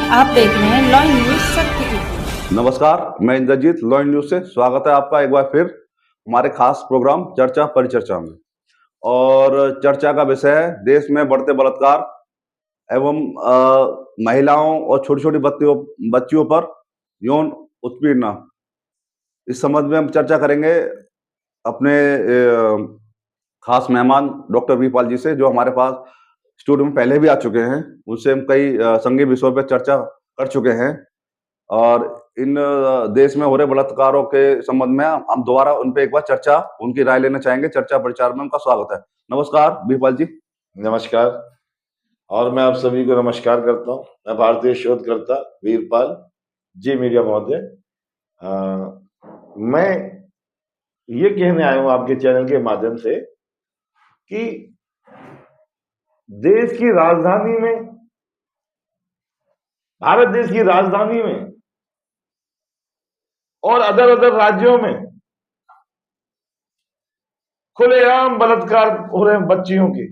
आप देख रहे हैं लॉ न्यूज सत्य की। नमस्कार, मैं इंद्रजीत, लॉ न्यूज से स्वागत है आपका एक बार फिर हमारे खास प्रोग्राम चर्चा परिचर्चा में। और चर्चा का विषय है देश में बढ़ते बलात्कार एवं महिलाओं और छोटी छोटी बच्चियों पर यौन उत्पीड़न। इस संबंध में हम चर्चा करेंगे अपने खास मेहमान डॉक्टर वीरपाल जी से, जो हमारे पास स्टूडियो में पहले भी आ चुके हैं। उनसे हम कई संगीन विषयों पर चर्चा कर चुके हैं और इन देश में हो रहे बलात्कारों के संबंध में हम दोबारा उन पे एक बार चर्चा, उनकी राय लेना चाहेंगे। चर्चा परिचार में उनका स्वागत है। नमस्कार वीरपाल जी। नमस्कार। और मैं आप सभी को नमस्कार करता हूँ। मैं भारतीय शोधकर्ता वीरपाल जी मीडिया महोदय। मैं ये कहने आया हूँ आपके चैनल के माध्यम से कि देश की राजधानी में, भारत देश की राजधानी में और अदर राज्यों में खुलेआम बलात्कार हो रहे हैं बच्चियों के,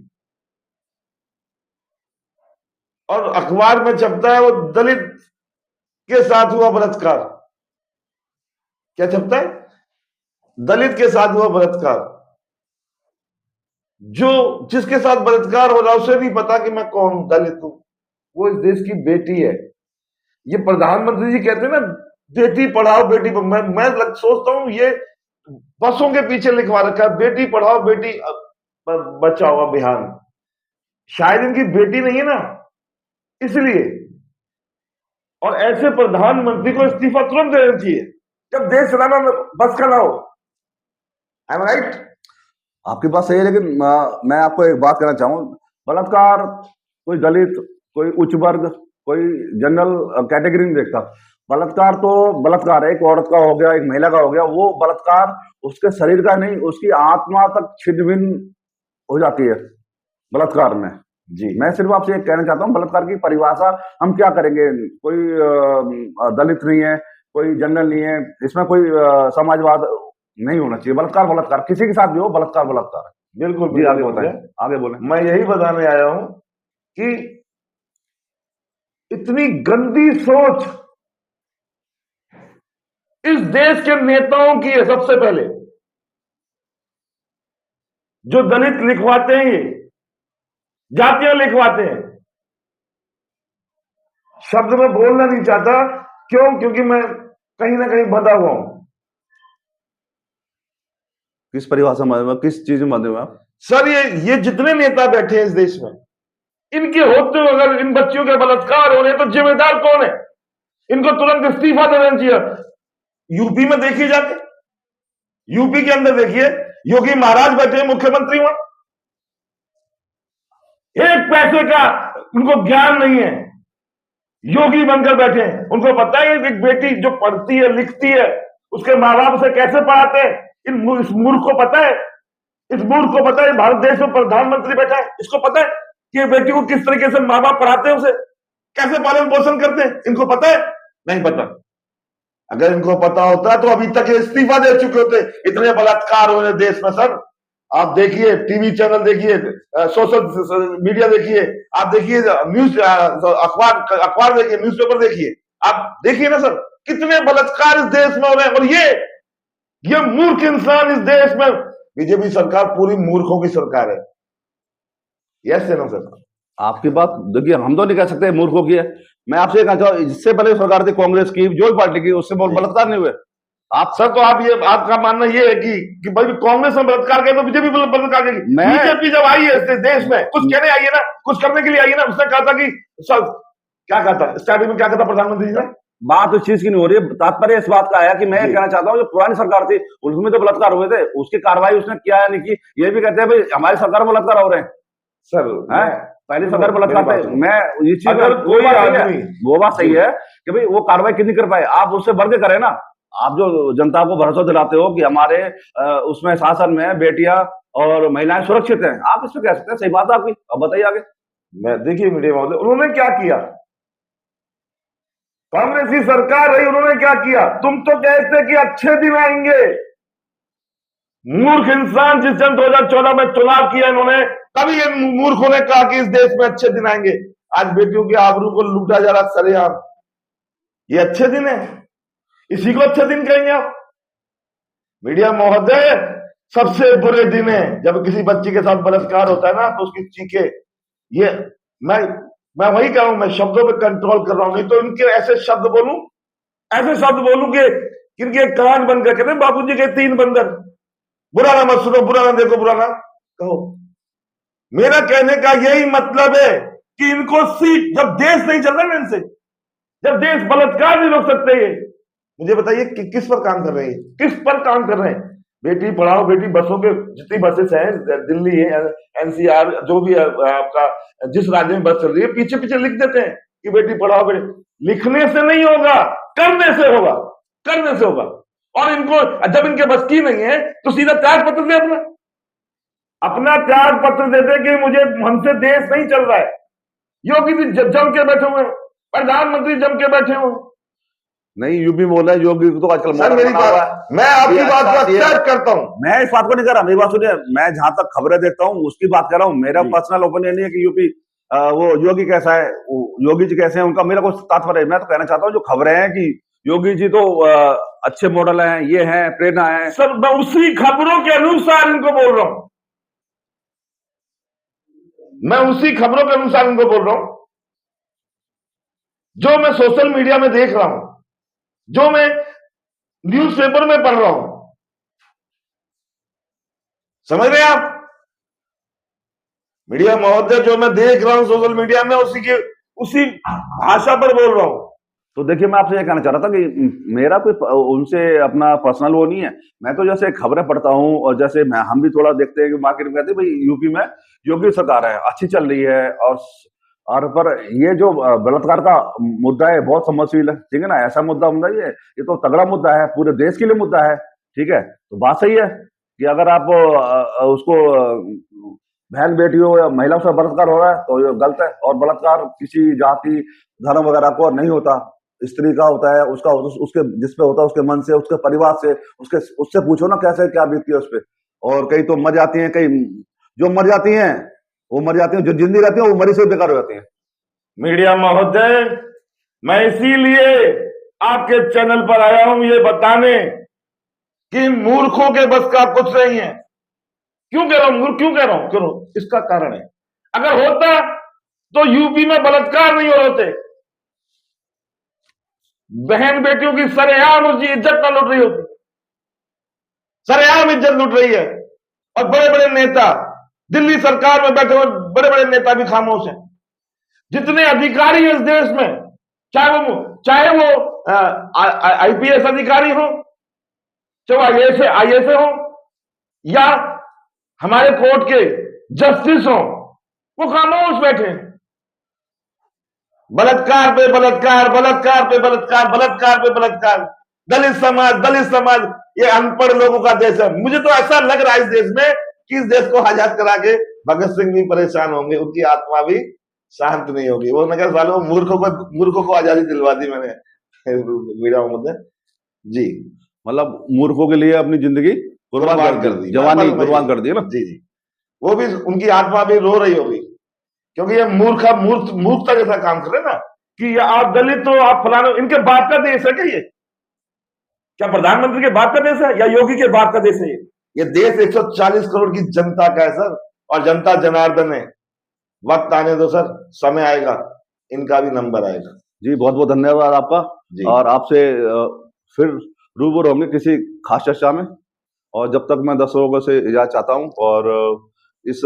और अखबार में छपता है वो दलित के साथ हुआ बलात्कार। क्या छपता है? दलित के साथ हुआ बलात्कार। जो जिसके साथ बलात्कार हो रहा है उसे नहीं पता कि मैं कौन हूं, दलित हूं। वो इस देश की बेटी है। ये प्रधानमंत्री जी कहते हैं ना, बेटी पढ़ाओ बेटी मैं सोचता हूं ये बसों के पीछे लिखवा रखा है, बेटी पढ़ाओ बेटी बचाओ अभियान। शायद इनकी बेटी नहीं है ना, इसलिए। और ऐसे प्रधानमंत्री को इस्तीफा तुरंत देना चाहिए जब देश चलाना बस का ना हो। I am right? आपकी बात सही है, लेकिन मैं आपको एक बात कहना चाहूँ। बलात्कार कोई दलित, कोई उच्च वर्ग, कोई जनरल कैटेगरी नहीं देखता। बलात्कार तो बलात्कार है। एक औरत का हो गया, एक महिला का हो गया। वो बलात्कार उसके शरीर का नहीं, उसकी आत्मा तक छिन्न-भिन्न हो जाती है बलात्कार में। जी, मैं सिर्फ आपसे एक कहना चाहता हूँ, बलात्कार की परिभाषा हम क्या करेंगे? कोई दलित नहीं है, कोई जनरल नहीं है, इसमें कोई समाजवाद नहीं होना चाहिए। बलात्कार बलात्कार, किसी के साथ भी हो, बलात्कार बलात्कार है। बिल्कुल। जी आगे बताएं, आगे बोलें। मैं यही बताने आया हूं कि इतनी गंदी सोच इस देश के नेताओं की है। सबसे पहले जो दलित लिखवाते हैं, ये जातियां लिखवाते हैं। शब्द में बोलना नहीं चाहता। क्यों? क्योंकि मैं कहीं ना कहीं बंधा हुआ हूं। किस परिभाषा में, किस चीज में बंधे हुए आप? सर, ये जितने नेता बैठे हैं इस देश में, इनके होते हुए अगर इन बच्चियों के बलात्कार हो रहे हैं तो जिम्मेदार कौन है? इनको तुरंत इस्तीफा दे देना चाहिए। यूपी में देखिए जाके, यूपी के अंदर देखिए, योगी महाराज बैठे हैं मुख्यमंत्री वहां। एक पैसे का उनको ज्ञान नहीं है, योगी बनकर बैठे हैं। उनको पता है एक बेटी जो पढ़ती है लिखती है उसके माँ बाप उसे कैसे पढ़ाते हैं। इस मूर्ख को पता है, इस मूर्ख को पता है भारत देश में प्रधानमंत्री बैठा है, इसको पता है कि बेटी को किस तरीके से माँ बाप पढ़ाते हैं, उसे कैसे पालन पोषण करते हैं। इनको पता है? नहीं पता। अगर इनको पता होता तो अभी तक इस्तीफा दे चुके होते। इतने बलात्कार हो रहे देश में सर। आप देखिए, टीवी चैनल देखिए, सोशल मीडिया देखिए, आप देखिए न्यूज, अखबार देखिए, न्यूज़पेपर देखिए, आप देखिए ना सर, कितने बलात्कार इस देश में हो रहे हैं। और ये मूर्ख इंसान इस देश में, बीजेपी सरकार पूरी मूर्खों की सरकार है। यस है ना सर? आपकी बात देखिए, हम तो नहीं कह सकते मूर्खों की है। मैं आपसे ये कहना चाहूँ, इससे पहले सरकार थी कांग्रेस की, जो पार्टी की, उससे बहुत बलात्कार नहीं हुए। आप सर, तो आपका मानना ये है कि भाई कांग्रेस में बलात्कार किया तो बीजेपी बलात्कार करेगी? बीजेपी जब आई है इस देश में, कुछ कहने आई है ना, कुछ करने के लिए आई है ना। उसने कहा था कि क्या कहा था स्टार्टिंग में, क्या कहा था प्रधानमंत्री जी ने? बात उस चीज की नहीं हो रही है। तात्पर्य इस बात का आया कि मैं कहना चाहता हूँ, जो पुरानी सरकार थी उसमें तो बलात्कार हुए थे, उसकी कार्रवाई उसने किया या नहीं की। ये भी कहते हैं भाई हमारी सरकार में बलात्कार हो रहे हैं सर। पहली सरकार बलात्कार पे मैं ये चीज, अगर कोई आदमी, वो बात सही है कि भाई वो कार्रवाई कितनी कर पाए, आप उससे बढ़ के करें ना। आप जो जनता को भरोसा दिलाते हो कि हमारे उसमें शासन में बेटियां और महिलाएं सुरक्षित हैं, आप इसमें कह सकते हैं। सही बात है आपकी। अब बताइए आगे। मैं देखिए मीडिया महोदय, उन्होंने क्या किया? कांग्रेस की सरकार रही, उन्होंने क्या किया? तुम तो कहते कि अच्छे दिन आएंगे। मूर्ख इंसान, जिस जन 2014 में चुनाव किया इन्होंने, तभी इन मूर्खों ने कहा कि इस देश में अच्छे दिन आएंगे। आज बेटियों की आबरू को लूटा जा रहा सरेआम। ये अच्छे दिन है? इसी को अच्छे दिन कहेंगे आप? मीडिया महोदय, सबसे बुरे दिन है जब किसी बच्ची के साथ बलात्कार होता है ना, तो उसकी चीखे, ये मैं वही कह रहा हूं, मैं शब्दों पे कंट्रोल कर रहा हूं, नहीं तो इनके ऐसे शब्द बोलूं कि इनके कान बंद करके ना, बाबूजी के 3 बंदर, बुरा ना मत सुनो, बुरा ना देखो, बुरा ना कहो। मेरा कहने का यही मतलब है कि इनको सीख, जब देश नहीं चल रहा ना इनसे, जब देश बलात्कार नहीं रोक सकते, ये मुझे बताइए कि किस पर काम कर रहे हैं, किस पर काम कर रहे हैं? बेटी पढ़ाओ, बेटी बसों के जितनी बसेस हैं, दिल्ली है, एनसीआर, जो भी आपका जिस राज्य में बस चल रही है, पीछे पीछे लिख देते हैं कि बेटी पढ़ाओ, बेटी। लिखने से नहीं होगा, करने से होगा, करने से होगा। और इनको जब इनके बस की नहीं है तो सीधा त्याग पत्र दे, अपना त्याग पत्र देते कि मुझे, हमसे देश नहीं चल रहा है। योगी जी जम के बैठे हुए, प्रधानमंत्री जम के बैठे हुए। नहीं, यूपी में बोला योगी तो आजकल मेरी बात, मैं आपकी बात को एक्सेप्ट करता हूं, मैं इस बात को नहीं कर रहा, मेरी बात सुनिए, मैं जहां तक खबरें देखता हूं उसकी बात कर रहा हूं। मेरा पर्सनल ओपिनियन नहीं है कि यूपी वो योगी कैसा है, योगी जी कैसे हैं, उनका मेरा कोई तात्पर्य है। मैं तो कहना चाहता हूं जो खबरें हैं कि योगी जी तो अच्छे मॉडल हैं, ये हैं, प्रेरणा है, सर मैं उसी खबरों के अनुसार इनको बोल रहा हूं, मैं उसी खबरों के अनुसार इनको बोल रहा हूं, जो मैं सोशल मीडिया में देख रहा हूं, जो मैं न्यूज़पेपर में पढ़ रहा हूं। समझ रहे हैं आप? मीडिया महोदय, जो मैं देख रहा हूं सोशल मीडिया में, उसी भाषा पर बोल रहा हूं। तो देखिए, मैं आपसे ये कहना चाह रहा था कि मेरा कोई उनसे अपना पर्सनल वो नहीं है। मैं तो जैसे खबरें पढ़ता हूं, और जैसे हम भी थोड़ा देखते हैं कि मार्केट में कहते हैं भाई यूपी में योगी सरकार है, अच्छी चल रही है, और पर ये जो बलात्कार का मुद्दा है बहुत संवेदनशील है, ठीक है ना, ऐसा मुद्दा ये तो तगड़ा मुद्दा है, पूरे देश के लिए मुद्दा है, ठीक है। तो बात सही है कि अगर आप उसको बहन बेटियों या महिलाओं से बलात्कार हो रहा है तो ये गलत है, और बलात्कार किसी जाति धर्म वगैरह को नहीं होता, स्त्री का होता है, उसके जिसपे होता है उसके मन से, उसके परिवार से, उससे पूछो ना कैसे क्या बीतती है उस पर। और कई तो मर जाती हैं, कई जो मर जाती हैं वो मर जाती हैं, जो जिंदी रहती है वो मरी से बेकार हो जाती है। मीडिया महोदय, मैं इसीलिए आपके चैनल पर आया हूं ये बताने कि मूर्खों के बस का कुछ नहीं है। क्यों कह रहा हूं क्यों कह रहा हूं क्यों? इसका कारण है, अगर होता तो यूपी में बलात्कार नहीं हो होते, बहन बेटियों की सरेआम उसकी इज्जत ना लूट रही होती, सरेआम इज्जत लूट रही है। और बड़े बड़े नेता, दिल्ली सरकार में बैठे हुए बड़े बड़े नेता भी खामोश हैं। जितने अधिकारी हैं इस देश में, चाहे वो आईपीएस अधिकारी हो, चाहे आईएएस हो, या हमारे कोर्ट के जस्टिस हो, वो खामोश बैठे हैं। बलात्कार पे बलात्कार, बलात्कार पे बलात्कार, बलात्कार पे बलात्कार। दलित समाज ये अनपढ़ लोगों का देश है। मुझे तो ऐसा लग रहा है इस देश में कि इस देश को आजाद करा के भगत सिंह भी परेशान होंगे, उनकी आत्मा भी शांत नहीं होगी। वो नगर वालों मूर्खों को आजादी दिलवा दी मैंने मीडिया में जी, मतलब मूर्खों के लिए अपनी जिंदगी कुर्बान कर दी, जवानी कुर्बान कर दी ना। जी, वो भी, उनकी आत्मा भी रो रही होगी, क्योंकि ये मूर्खता जैसा काम कर रहे ना कि आप दलित हो, आप फलाने। इनके बाप का देश है क्या ये? क्या प्रधानमंत्री के बाप का देश है या योगी के बाप का देश है ये देश 140 करोड़ की जनता का है सर, और जनता जनार्दन है। वक्त आने दो सर, समय आएगा, इनका भी नंबर आएगा। जी, बहुत बहुत धन्यवाद आपका जी। और आपसे फिर रूबरू होंगे किसी खास चर्चा में, और जब तक मैं दर्शकों से इजाजत चाहता हूं, और इस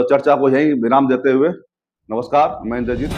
चर्चा को यहीं विराम देते हुए नमस्कार। मैं इंद्रजीत।